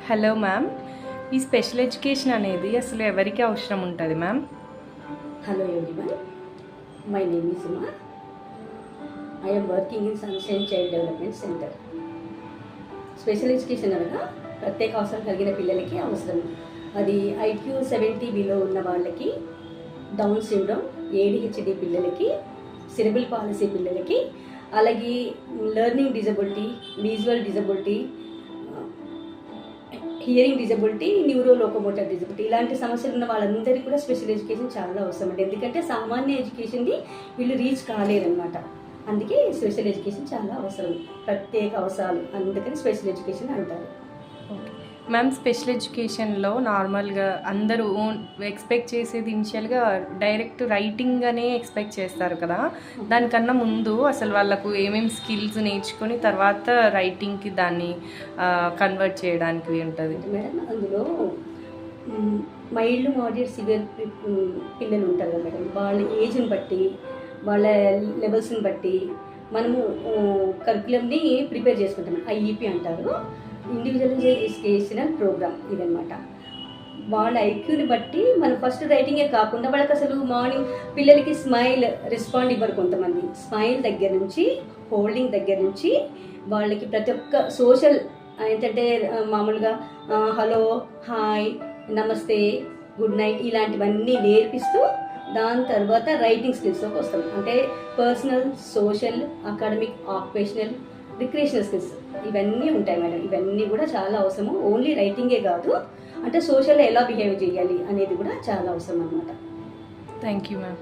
Hello ma'am, ఈ special education అనేది అసలు ఎవరికి అవసరం ఉంటుంది ma'am? Hello everyone, my name is Uma. I am working in Sunshine Child Development Center. Special education అనగా ప్రత్యేక అవసరం కలిగిన పిల్లలకి అవసరం. అది ఐక్యూ 70 బిలో ఉన్న వాళ్ళకి, డౌన్ సిండ్రోమ్, ADHD పిల్లలకి, సెరెబ్రల్ పాలసీ పిల్లలకి, అలాగే learning disability, visual disability, hearing disability, neuro locomotor disability ఇలాంటి సమస్యలు ఉన్న వాళ్ళందరికీ కూడా స్పెషల్ ఎడ్యుకేషన్ చాలా అవసరం అండి. ఎందుకంటే సామాన్య ఎడ్యుకేషన్ని వీళ్ళు రీచ్ కాలేరనమాట. అందుకే స్పెషల్ ఎడ్యుకేషన్ చాలా అవసరం, ప్రత్యేక అవసరాలు, అందుకని స్పెషల్ ఎడ్యుకేషన్ అంటారు. మ్యామ్, స్పెషల్ ఎడ్యుకేషన్లో నార్మల్గా అందరూ ఎక్స్పెక్ట్ చేసేది ఇనిషియల్గా డైరెక్ట్ రైటింగ్ అనే ఎక్స్పెక్ట్ చేస్తారు కదా. దానికన్నా ముందు అసలు వాళ్ళకు ఏమేమి స్కిల్స్ నేర్చుకొని తర్వాత రైటింగ్కి దాన్ని కన్వర్ట్ చేయడానికి ఉంటుంది మేడం. అందులో మైల్డ్, మోడరేట్, సివియర్ పిల్లలు ఉంటారు కదా మేడం. వాళ్ళ ఏజ్ని బట్టి, వాళ్ళ లెవెల్స్ని బట్టి మనము కరికులంని ప్రిపేర్ చేసుకుంటాం. IEP అంటారు, ఇండివిజువలైజేషనల్ ప్రోగ్రామ్ ఇదనమాట. వాళ్ళ ఐక్యూని బట్టి మనం ఫస్ట్ రైటింగే కాకుండా వాళ్ళకి అసలు మార్నింగ్ పిల్లలకి స్మైల్ రెస్పాండ్ ఇవ్వరు. కొంతమంది స్మైల్ దగ్గర నుంచి, హోల్డింగ్ దగ్గర నుంచి వాళ్ళకి ప్రతి ఒక్క సోషల్ ఏంటంటే మామూలుగా హలో, హాయ్, నమస్తే, గుడ్ నైట్ ఇలాంటివన్నీ నేర్పిస్తూ దాని తర్వాత రైటింగ్ స్కిల్స్లోకి వస్తాం. అంటే personal, social, academic, occupational, recreational skills ఇవన్నీ ఉంటాయి మేడం. ఇవన్నీ కూడా చాలా అవసరము. ఓన్లీ రైటింగే కాదు, అంటే సోషల్లో ఎలా బిహేవ్ చేయాలి అనేది కూడా చాలా అవసరం అన్నమాట. Thank you ma'am.